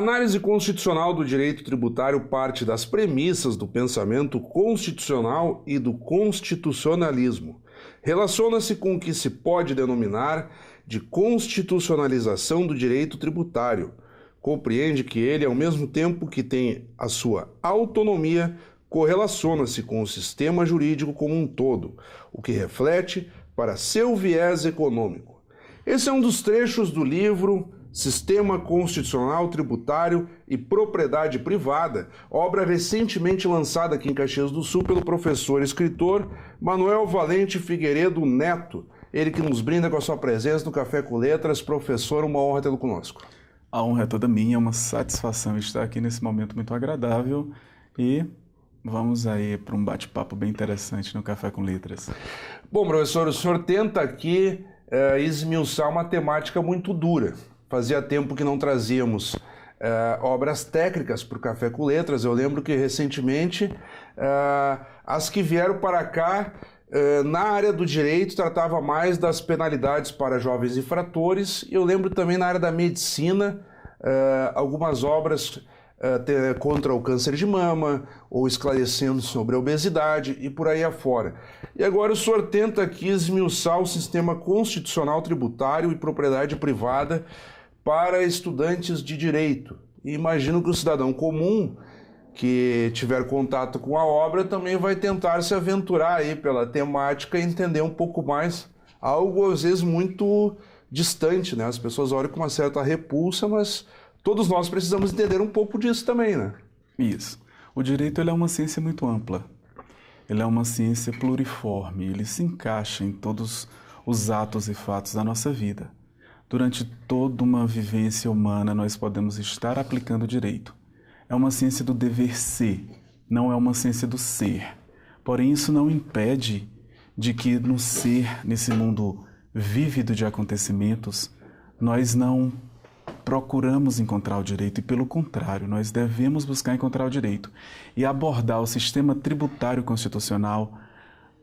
análise constitucional do direito tributário parte das premissas do pensamento constitucional e do constitucionalismo. Relaciona-se com o que se pode denominar de constitucionalização do direito tributário. Compreende que ele, ao mesmo tempo que tem a sua autonomia, correlaciona-se com o sistema jurídico como um todo, o que reflete para seu viés econômico. Esse é um dos trechos do livro Sistema Constitucional Tributário e Propriedade Privada, obra recentemente lançada aqui em Caxias do Sul pelo professor e escritor Manuel Valente Figueiredo Neto, ele que nos brinda com a sua presença no Café com Letras. Professor, uma honra tê-lo conosco. A honra é toda minha, é uma satisfação estar aqui nesse momento muito agradável e vamos aí para um bate-papo bem interessante no Café com Letras. Bom, professor, o senhor tenta aqui esmiuçar uma temática muito dura. Fazia tempo que não trazíamos obras técnicas para o Café com Letras. Eu lembro que recentemente as que vieram para cá na área do direito tratava mais das penalidades para jovens infratores. Eu lembro também na área da medicina algumas obras contra o câncer de mama ou esclarecendo sobre a obesidade e por aí afora. E agora o senhor tenta aqui esmiuçar o sistema constitucional tributário e propriedade privada para estudantes de direito. E imagino que o cidadão comum que tiver contato com a obra também vai tentar se aventurar aí pela temática e entender um pouco mais, algo às vezes muito distante, né? As pessoas olham com uma certa repulsa, mas todos nós precisamos entender um pouco disso também, né? Isso. O direito ele é uma ciência muito ampla. Ele é uma ciência pluriforme, ele se encaixa em todos os atos e fatos da nossa vida. Durante toda uma vivência humana, nós podemos estar aplicando o direito. É uma ciência do dever ser, não é uma ciência do ser. Porém, isso não impede de que no ser, nesse mundo vívido de acontecimentos, nós não procuramos encontrar o direito e, pelo contrário, nós devemos buscar encontrar o direito. E abordar o sistema tributário constitucional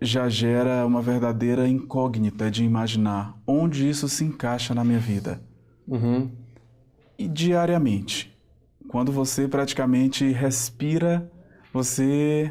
já gera uma verdadeira incógnita de imaginar onde isso se encaixa na minha vida. E diariamente, quando você praticamente respira, você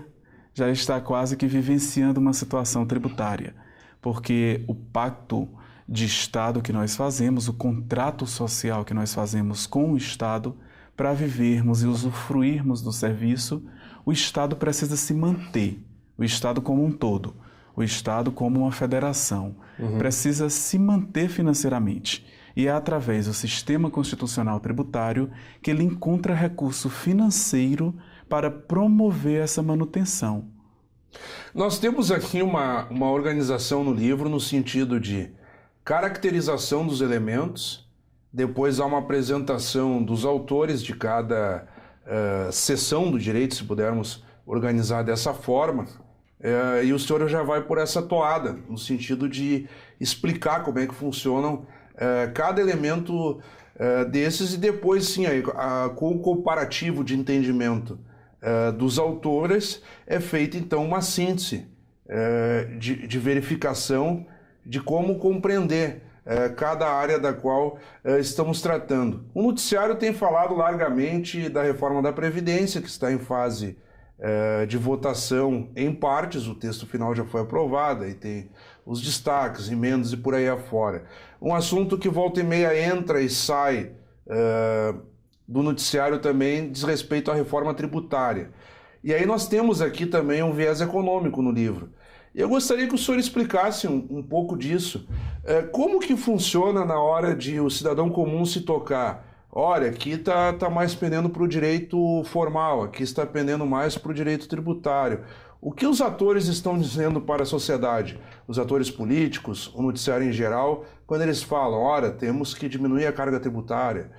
já está quase que vivenciando uma situação tributária, porque o pacto de Estado que nós fazemos, o contrato social que nós fazemos com o Estado, para vivermos e usufruirmos do serviço, o Estado precisa se manter. O Estado como um todo, o Estado como uma federação, precisa se manter financeiramente. E é através do sistema constitucional tributário que ele encontra recurso financeiro para promover essa manutenção. Nós temos aqui uma organização no livro no sentido de caracterização dos elementos, depois há uma apresentação dos autores de cada seção do direito, se pudermos organizar dessa forma, e o senhor já vai por essa toada, no sentido de explicar como é que funcionam cada elemento desses, e depois sim, com o comparativo de entendimento dos autores, é feita então uma síntese de verificação de como compreender cada área da qual estamos tratando. O noticiário tem falado largamente da reforma da Previdência, que está em fase de votação em partes. O texto final já foi aprovado, e tem os destaques, emendas e por aí afora. Um assunto que volta e meia entra e sai do noticiário também diz respeito à reforma tributária. E aí nós temos aqui também um viés econômico no livro. Eu gostaria que o senhor explicasse um pouco disso. Como que funciona na hora de o cidadão comum se tocar? Olha, aqui está mais pendendo para o direito formal, aqui está pendendo mais para o direito tributário. O que os atores estão dizendo para a sociedade? Os atores políticos, o noticiário em geral, quando eles falam, olha, temos que diminuir a carga tributária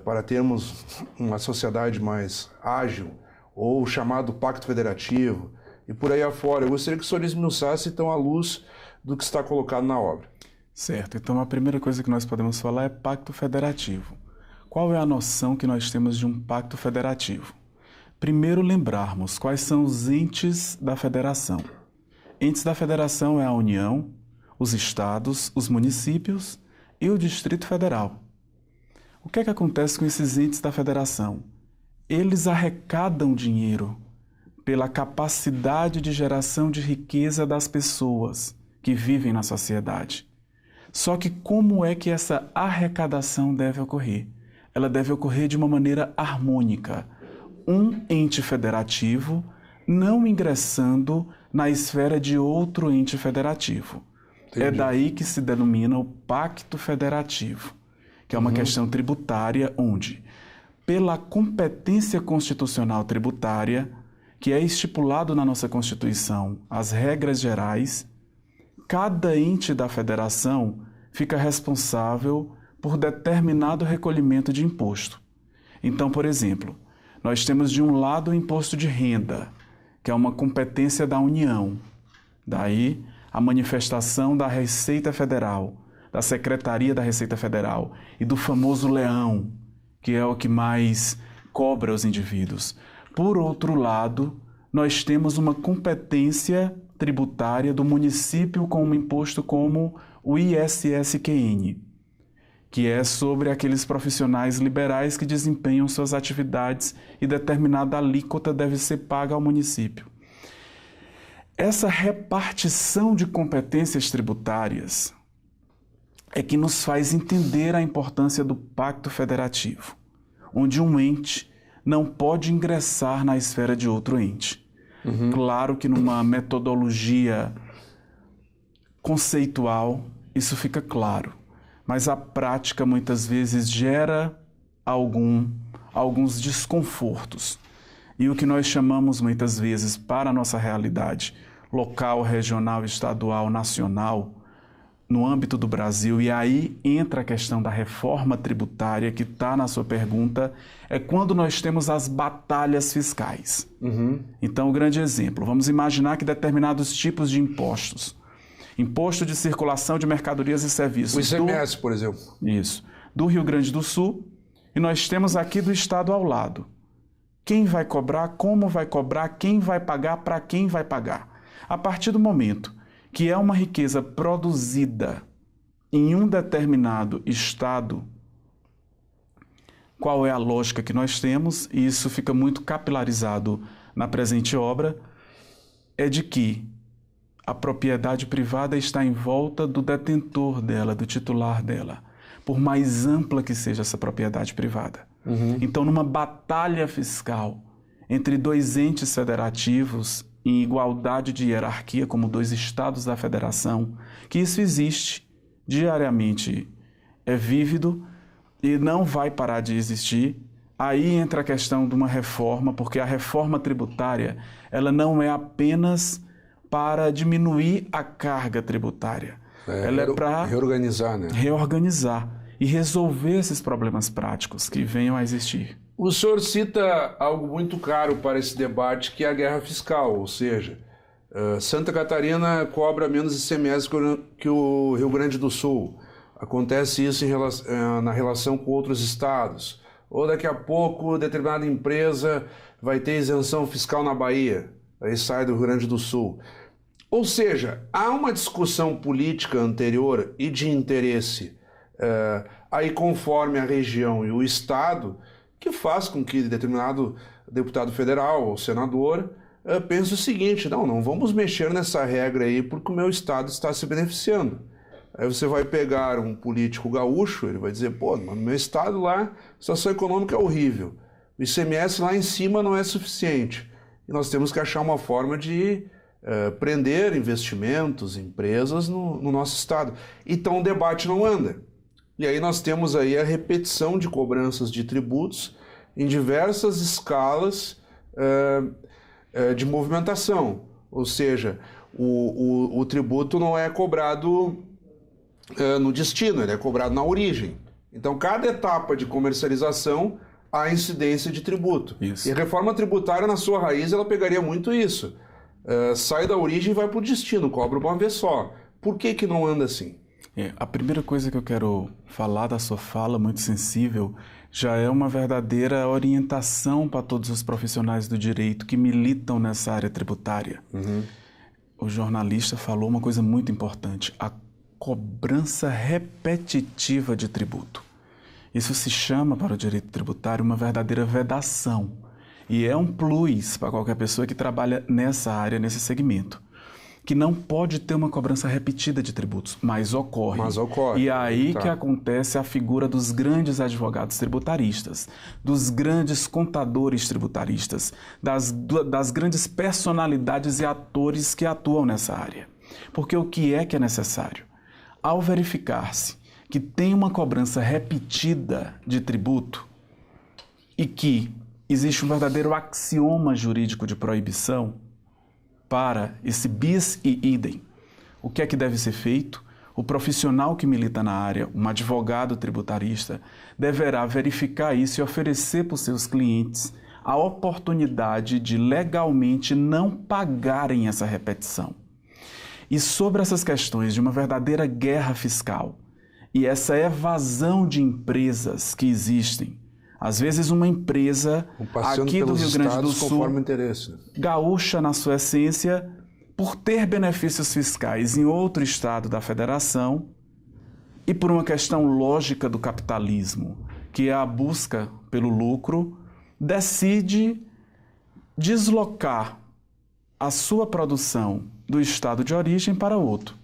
para termos uma sociedade mais ágil, ou o chamado Pacto Federativo, e por aí afora. Eu gostaria que o senhor esmiuçasse, então, à luz do que está colocado na obra. Certo. Então, a primeira coisa que nós podemos falar é Pacto Federativo. Qual é a noção que nós temos de um pacto federativo? Primeiro, lembrarmos quais são os entes da federação. Entes da federação é a União, os estados, os municípios e o Distrito Federal. O que é que acontece com esses entes da federação? Eles arrecadam dinheiro pela capacidade de geração de riqueza das pessoas que vivem na sociedade. Só que como é que essa arrecadação deve ocorrer? Ela deve ocorrer de uma maneira harmônica. Um ente federativo não ingressando na esfera de outro ente federativo. Entendi. É daí que se denomina o pacto federativo, que é uma questão tributária onde, pela competência constitucional tributária, que é estipulado na nossa Constituição, as regras gerais, cada ente da federação fica responsável por determinado recolhimento de imposto. Então, por exemplo, nós temos de um lado o imposto de renda, que é uma competência da União. Daí, a manifestação da Receita Federal, da Secretaria da Receita Federal e do famoso leão, que é o que mais cobra os indivíduos. Por outro lado, nós temos uma competência tributária do município com um imposto como o ISSQN, que é sobre aqueles profissionais liberais que desempenham suas atividades e determinada alíquota deve ser paga ao município. Essa repartição de competências tributárias é que nos faz entender a importância do pacto federativo, onde um ente não pode ingressar na esfera de outro ente. Claro que numa metodologia conceitual isso fica claro, mas a prática muitas vezes gera alguns desconfortos. E o que nós chamamos muitas vezes para a nossa realidade local, regional, estadual, nacional, no âmbito do Brasil, e aí entra a questão da reforma tributária que está na sua pergunta, é quando nós temos as batalhas fiscais. Então, o grande exemplo, vamos imaginar que determinados tipos de impostos, imposto de circulação de mercadorias e serviços. O ICMS, por exemplo. Isso. Do Rio Grande do Sul, e nós temos aqui do estado ao lado. Quem vai cobrar, como vai cobrar, quem vai pagar, para quem vai pagar. A partir do momento que é uma riqueza produzida em um determinado estado, qual é a lógica que nós temos, e isso fica muito capilarizado na presente obra, é de que a propriedade privada está em volta do detentor dela, do titular dela, por mais ampla que seja essa propriedade privada. Então, numa batalha fiscal entre dois entes federativos em igualdade de hierarquia, como dois estados da federação, que isso existe diariamente, é vívido e não vai parar de existir. Aí entra a questão de uma reforma, porque a reforma tributária, ela não é apenas para diminuir a carga tributária. Ela é para reorganizar, né? Reorganizar e resolver esses problemas práticos que venham a existir. O senhor cita algo muito caro para esse debate, que é a guerra fiscal, ou seja, Santa Catarina cobra menos ICMS que o Rio Grande do Sul. Acontece isso na relação com outros estados. Ou daqui a pouco determinada empresa vai ter isenção fiscal na Bahia, aí sai do Rio Grande do Sul. Ou seja, há uma discussão política anterior e de interesse aí conforme a região e o estado, que faz com que determinado deputado federal ou senador pense o seguinte: não vamos mexer nessa regra aí porque o meu estado está se beneficiando. Aí você vai pegar um político gaúcho, ele vai dizer, pô, no meu estado lá a situação econômica é horrível, o ICMS lá em cima não é suficiente, e nós temos que achar uma forma de prender investimentos, empresas no nosso estado. Então o debate não anda. E aí nós temos aí a repetição de cobranças de tributos em diversas escalas de movimentação. Ou seja, o tributo não é cobrado no destino, ele é cobrado na origem. Então, cada etapa de comercialização há incidência de tributo. Isso. E a reforma tributária, na sua raiz, ela pegaria muito isso. Sai da origem e vai para o destino, cobra uma vez só. Por que não anda assim? A primeira coisa que eu quero falar da sua fala, muito sensível, já é uma verdadeira orientação para todos os profissionais do direito que militam nessa área tributária. O jornalista falou uma coisa muito importante: a cobrança repetitiva de tributo. Isso se chama, para o direito tributário, uma verdadeira vedação. E é um plus para qualquer pessoa que trabalha nessa área, nesse segmento, que não pode ter uma cobrança repetida de tributos, mas ocorre. E é aí que acontece a figura dos grandes advogados tributaristas, dos grandes contadores tributaristas, das grandes personalidades e atores que atuam nessa área. Porque o que é necessário? Ao verificar-se que tem uma cobrança repetida de tributo e que existe um verdadeiro axioma jurídico de proibição para esse bis e idem, o que é que deve ser feito? O profissional que milita na área, um advogado tributarista, deverá verificar isso e oferecer para os seus clientes a oportunidade de legalmente não pagarem essa repetição. E sobre essas questões de uma verdadeira guerra fiscal e essa evasão de empresas que existem, às vezes uma empresa aqui do Rio Grande do Sul, gaúcha na sua essência, por ter benefícios fiscais em outro estado da federação e por uma questão lógica do capitalismo, que é a busca pelo lucro, decide deslocar a sua produção do estado de origem para outro.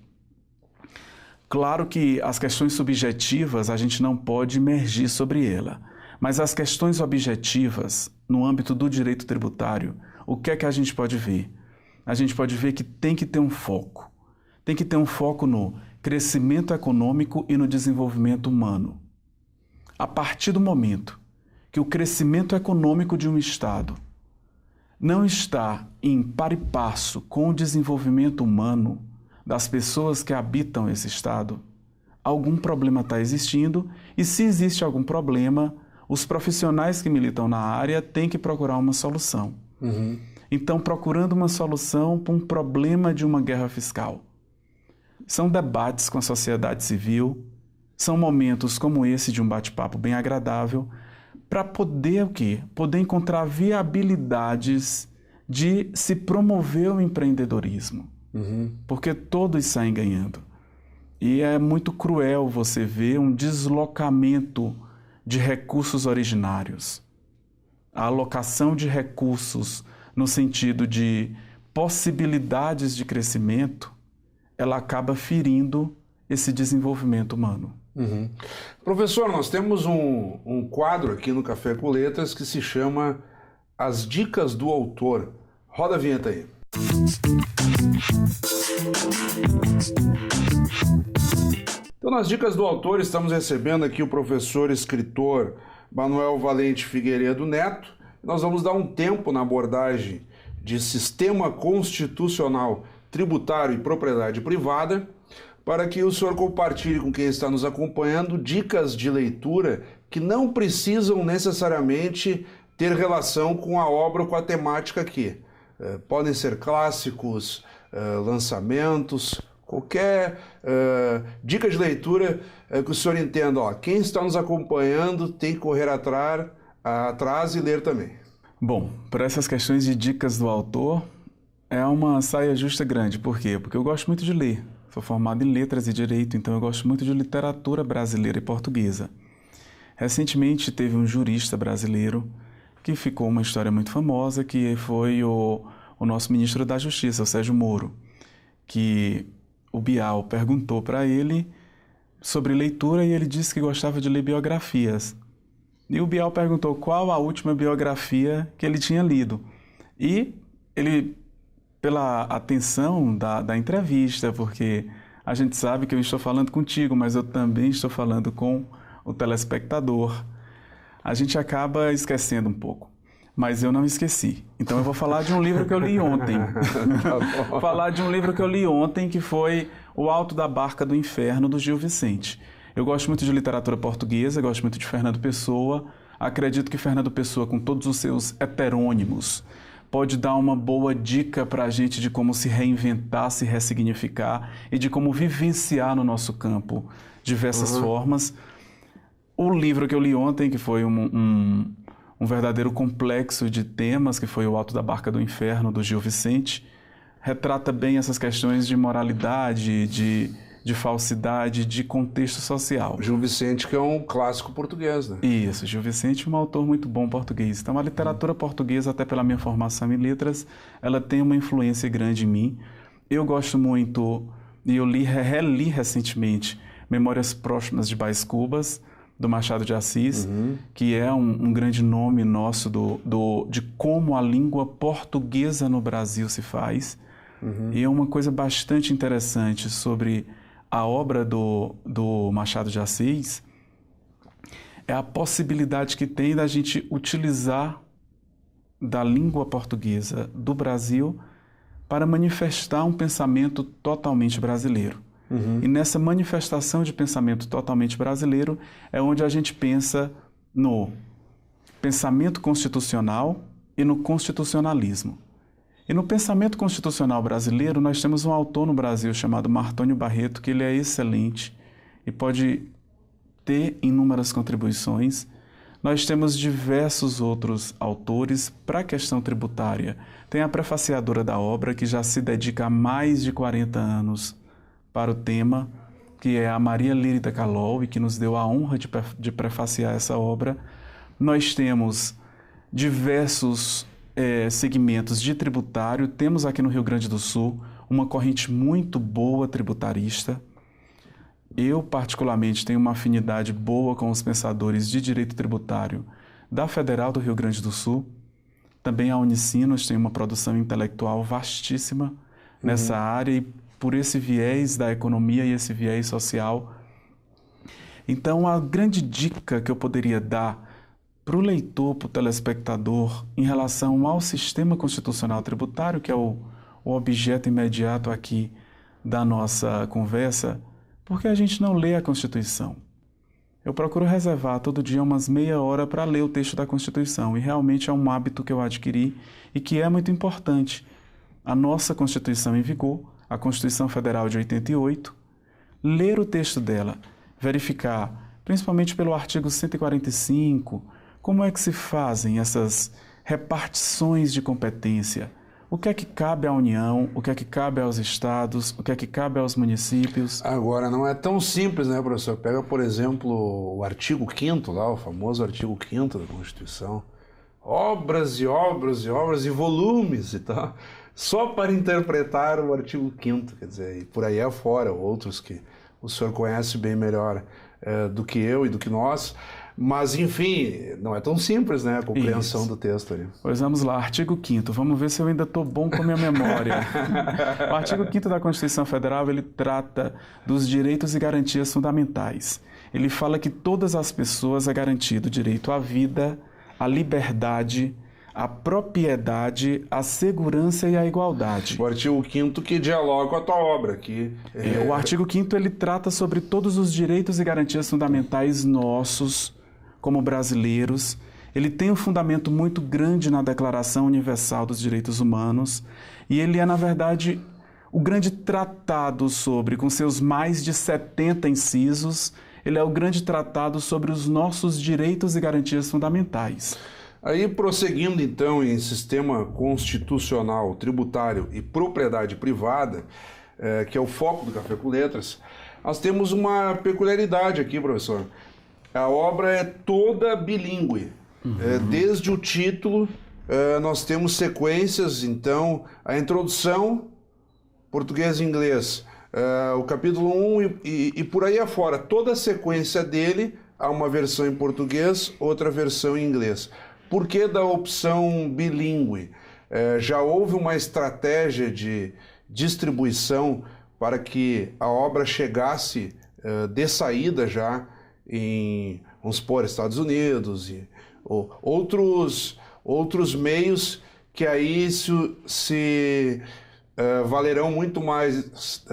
Claro que as questões subjetivas a gente não pode imergir sobre ela, mas as questões objetivas, no âmbito do direito tributário, o que é que a gente pode ver? A gente pode ver que tem que ter um foco. Tem que ter um foco no crescimento econômico e no desenvolvimento humano. A partir do momento que o crescimento econômico de um Estado não está em par e passo com o desenvolvimento humano das pessoas que habitam esse Estado, algum problema está existindo e, se existe algum problema, os profissionais que militam na área têm que procurar uma solução. Então, procurando uma solução para um problema de uma guerra fiscal. São debates com a sociedade civil, são momentos como esse de um bate-papo bem agradável, para poder o quê? Poder encontrar viabilidades de se promover o empreendedorismo. Porque todos saem ganhando. E é muito cruel você ver um deslocamento de recursos originários. A alocação de recursos no sentido de possibilidades de crescimento, ela acaba ferindo esse desenvolvimento humano. Professor, nós temos um quadro aqui no Café com Letras que se chama As Dicas do Autor. Roda a vinheta aí. Então, nas Dicas do Autor, estamos recebendo aqui o professor escritor Manuel Valente Figueiredo Neto. Nós vamos dar um tempo na abordagem de sistema constitucional, tributário e propriedade privada, para que o senhor compartilhe com quem está nos acompanhando dicas de leitura que não precisam necessariamente ter relação com a obra ou com a temática aqui. Podem ser clássicos, lançamentos, qualquer dica de leitura que o senhor entenda. Quem está nos acompanhando tem que correr atrás e ler também. Bom, para essas questões de dicas do autor, é uma saia justa grande. Por quê? Porque eu gosto muito de ler. Sou formado em letras e direito, então eu gosto muito de literatura brasileira e portuguesa. Recentemente teve um jurista brasileiro que ficou uma história muito famosa, que foi o nosso ministro da Justiça, o Sérgio Moro, que o Bial perguntou para ele sobre leitura e ele disse que gostava de ler biografias. E o Bial perguntou qual a última biografia que ele tinha lido. E ele, pela atenção da entrevista, porque a gente sabe que eu estou falando contigo, mas eu também estou falando com o telespectador, a gente acaba esquecendo um pouco. Mas eu não esqueci. Então eu vou falar de um livro que eu li ontem. Falar de um livro que eu li ontem, que foi O Alto da Barca do Inferno, do Gil Vicente. Eu gosto muito de literatura portuguesa, gosto muito de Fernando Pessoa. Acredito que Fernando Pessoa, com todos os seus heterônimos, pode dar uma boa dica para a gente de como se reinventar, se ressignificar e de como vivenciar no nosso campo diversas formas. O livro que eu li ontem, que foi um verdadeiro complexo de temas, que foi O Alto da Barca do Inferno, do Gil Vicente, retrata bem essas questões de moralidade, de de falsidade, de contexto social. Gil Vicente, que é um clássico português, né? Isso, Gil Vicente é um autor muito bom português. Então, a literatura portuguesa, até pela minha formação em letras, ela tem uma influência grande em mim. Eu gosto muito, e eu reli recentemente, Memórias Próximas de Brás Cubas, do Machado de Assis, que é um grande nome nosso de como a língua portuguesa no Brasil se faz. E é uma coisa bastante interessante sobre a obra do Machado de Assis, é a possibilidade que tem da gente utilizar da língua portuguesa do Brasil para manifestar um pensamento totalmente brasileiro. E nessa manifestação de pensamento totalmente brasileiro é onde a gente pensa no pensamento constitucional e no constitucionalismo. E no pensamento constitucional brasileiro, nós temos um autor no Brasil chamado Martônio Barreto, que ele é excelente e pode ter inúmeras contribuições. Nós temos diversos outros autores para a questão tributária. Tem a prefaciadora da obra, que já se dedica há mais de 40 anos para o tema, que é a Maria Lérida Calol, e que nos deu a honra de prefaciar essa obra. Nós temos diversos segmentos de tributário. Temos aqui no Rio Grande do Sul uma corrente muito boa tributarista. Eu, particularmente, tenho uma afinidade boa com os pensadores de direito tributário da Federal do Rio Grande do Sul. Também a Unicinos tem uma produção intelectual vastíssima nessa área, e por esse viés da economia e esse viés social. Então, a grande dica que eu poderia dar para o leitor, para o telespectador, em relação ao sistema constitucional tributário, que é o objeto imediato aqui da nossa conversa, porque a gente não lê a Constituição. Eu procuro reservar todo dia umas meia hora para ler o texto da Constituição, e realmente é um hábito que eu adquiri e que é muito importante. A nossa Constituição em vigor, a Constituição Federal de 88, ler o texto dela, verificar, principalmente pelo artigo 145, como é que se fazem essas repartições de competência. O que é que cabe à União, o que é que cabe aos estados, o que é que cabe aos municípios. Agora, não é tão simples, né, professor? Pega, por exemplo, o artigo 5º lá, o famoso artigo 5º da Constituição. Obras e obras e obras e volumes e tal, só para interpretar o artigo 5º, quer dizer, e por aí afora, outros que o senhor conhece bem melhor do que eu e do que nós. Mas, enfim, não é tão simples, né, a compreensão do texto ali. Pois vamos lá, artigo 5º. Vamos ver se eu ainda estou bom com a minha memória. O artigo 5º da Constituição Federal, ele trata dos direitos e garantias fundamentais. Ele fala que todas as pessoas é garantido o direito à vida, à liberdade, à propriedade, à segurança e à igualdade. O artigo 5º que dialoga com a tua obra. O artigo 5º ele trata sobre todos os direitos e garantias fundamentais nossos, como brasileiros. Ele tem um fundamento muito grande na Declaração Universal dos Direitos Humanos, e ele é, na verdade, o grande tratado sobre, com seus mais de 70 incisos, ele é o grande tratado sobre os nossos direitos e garantias fundamentais. Aí, prosseguindo então em sistema constitucional, tributário e propriedade privada, que é o foco do Café com Letras, nós temos uma peculiaridade aqui, professor. A obra é toda bilíngue. Desde o título, nós temos sequências, então, a introdução, português e inglês, o capítulo 1 e por aí afora. Toda a sequência dele, há uma versão em português, outra versão em inglês. Por que da opção bilíngue? Já houve uma estratégia de distribuição para que a obra chegasse de saída já em, vamos supor, Estados Unidos e outros meios que aí se valerão muito mais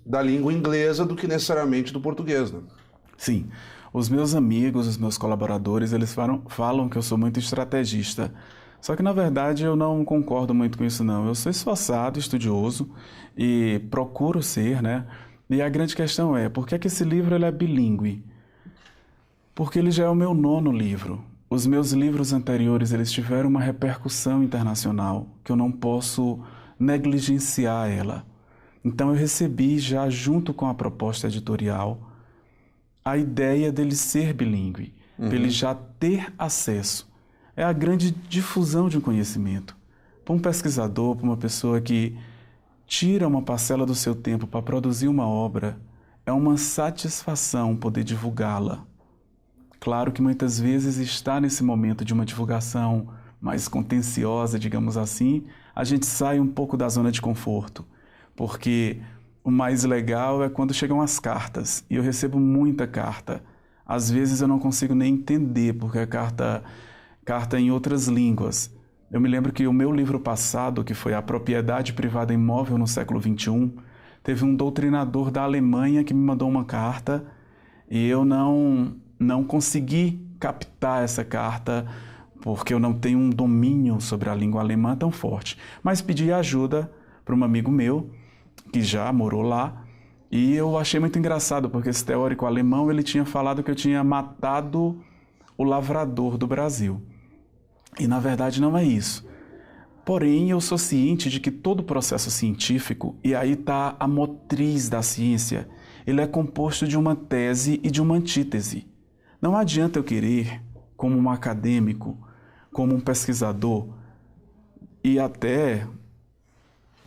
da língua inglesa do que necessariamente do português, né? Sim. Os meus amigos, os meus colaboradores, eles falam que eu sou muito estrategista. Só que, na verdade, eu não concordo muito com isso, não. Eu sou esforçado, estudioso e procuro ser, né? E a grande questão é, por que é que esse livro ele é bilíngue? Porque ele já é o meu 9º livro. Os meus livros anteriores, eles tiveram uma repercussão internacional que eu não posso negligenciar ela. Então eu recebi já junto com a proposta editorial a ideia dele ser bilíngue, para ele já ter acesso. É a grande difusão de um conhecimento. Para um pesquisador, para uma pessoa que tira uma parcela do seu tempo para produzir uma obra, é uma satisfação poder divulgá-la. Claro que muitas vezes está nesse momento de uma divulgação mais contenciosa, digamos assim, a gente sai um pouco da zona de conforto, porque o mais legal é quando chegam as cartas, e eu recebo muita carta. Às vezes eu não consigo nem entender, porque é carta em outras línguas. Eu me lembro que o meu livro passado, que foi A Propriedade Privada Imóvel no Século XXI, teve um doutrinador da Alemanha que me mandou uma carta e eu não consegui captar essa carta porque eu não tenho um domínio sobre a língua alemã tão forte. Mas pedi ajuda para um amigo meu que já morou lá e eu achei muito engraçado porque esse teórico alemão ele tinha falado que eu tinha matado o lavrador do Brasil. E na verdade não é isso. Porém, eu sou ciente de que todo processo científico, e aí está a motriz da ciência, ele é composto de uma tese e de uma antítese. Não adianta eu querer, como um acadêmico, como um pesquisador, e até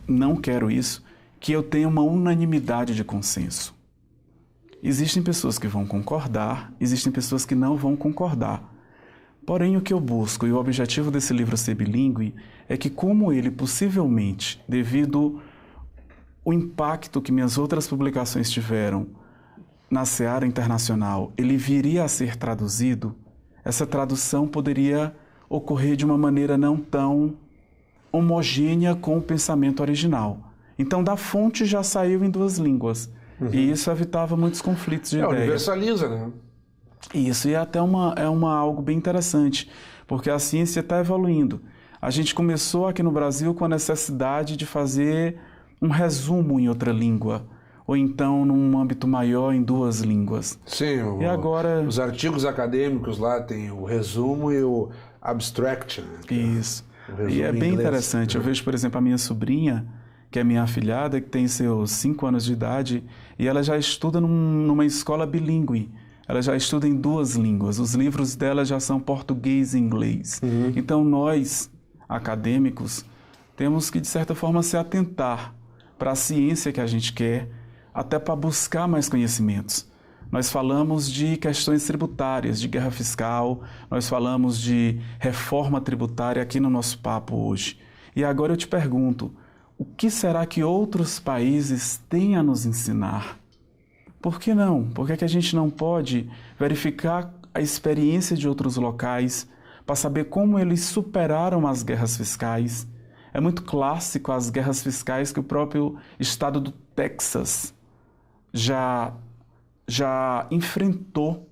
não quero isso, que eu tenha uma unanimidade de consenso. Existem pessoas que vão concordar, existem pessoas que não vão concordar. Porém, o que eu busco e o objetivo desse livro ser bilíngue é que, como ele possivelmente, devido ao impacto que minhas outras publicações tiveram na seara internacional, ele viria a ser traduzido, essa tradução poderia ocorrer de uma maneira não tão homogênea com o pensamento original. Então, da fonte já saiu em 2 línguas. E isso evitava muitos conflitos de ideias. Universaliza, né? Isso, e é até algo bem interessante, porque a ciência está evoluindo. A gente começou aqui no Brasil com a necessidade de fazer um resumo em outra língua, ou então num âmbito maior em 2 línguas. Sim, e agora... os artigos acadêmicos lá tem o resumo e o abstraction. Isso, e é bem interessante. Eu vejo, por exemplo, a minha sobrinha, que é minha afilhada, que tem seus 5 anos de idade, e ela já estuda numa escola bilíngue. Ela já estuda em 2 línguas. Os livros dela já são português e inglês. Então, nós, acadêmicos, temos que, de certa forma, se atentar para a ciência que a gente quer, até para buscar mais conhecimentos. Nós falamos de questões tributárias, de guerra fiscal, nós falamos de reforma tributária aqui no nosso papo hoje. E agora eu te pergunto, o que será que outros países têm a nos ensinar? Por que não? Por que a gente não pode verificar a experiência de outros locais para saber como eles superaram as guerras fiscais? É muito clássico as guerras fiscais que o próprio estado do Texas já enfrentou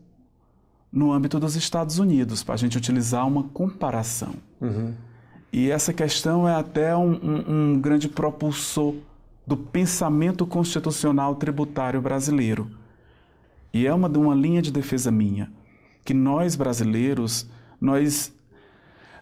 no âmbito dos Estados Unidos, para a gente utilizar uma comparação. E essa questão é até um grande propulsor do pensamento constitucional tributário brasileiro. E é uma linha de defesa minha, que nós brasileiros, nós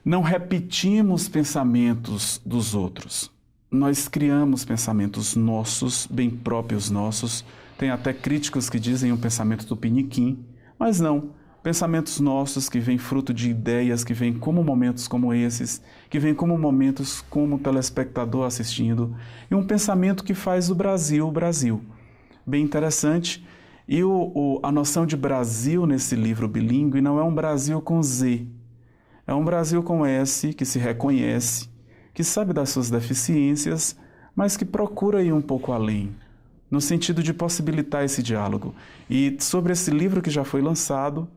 não repetimos pensamentos dos outros. Nós criamos pensamentos nossos, bem próprios nossos. Tem até críticos que dizem um pensamento do Piniquim, mas não. Pensamentos nossos que vêm fruto de ideias, que vêm como momentos como esses, que vêm como momentos como telespectador assistindo, e um pensamento que faz o Brasil. Bem interessante. E a noção de Brasil nesse livro bilíngue não é um Brasil com Z, é um Brasil com S, que se reconhece, que sabe das suas deficiências, mas que procura ir um pouco além, no sentido de possibilitar esse diálogo. E sobre esse livro que já foi lançado,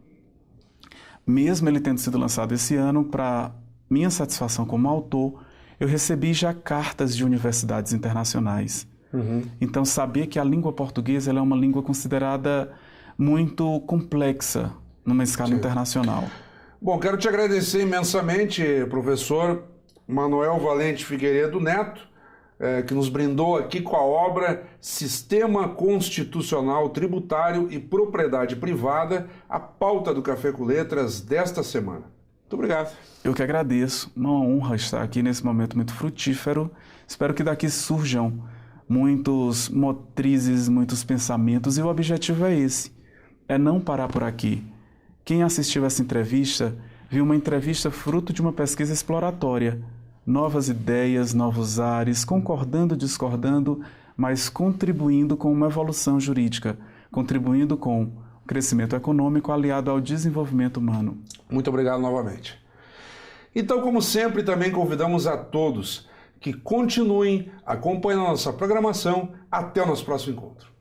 mesmo ele tendo sido lançado esse ano, para minha satisfação como autor, eu recebi já cartas de universidades internacionais. Então, saber que a língua portuguesa ela é uma língua considerada muito complexa numa escala internacional. Bom, quero te agradecer imensamente, professor Manuel Valente Figueiredo Neto, que nos brindou aqui com a obra Sistema Constitucional Tributário e Propriedade Privada, a pauta do Café com Letras desta semana. Muito obrigado. Eu que agradeço. Uma honra estar aqui nesse momento muito frutífero. Espero que daqui surjam muitos motrizes, muitos pensamentos, e o objetivo é esse, é não parar por aqui. Quem assistiu essa entrevista viu uma entrevista fruto de uma pesquisa exploratória, novas ideias, novos ares, concordando, discordando, mas contribuindo com uma evolução jurídica, contribuindo com o crescimento econômico aliado ao desenvolvimento humano. Muito obrigado novamente. Então, como sempre, também convidamos a todos que continuem acompanhando a nossa programação. Até o nosso próximo encontro.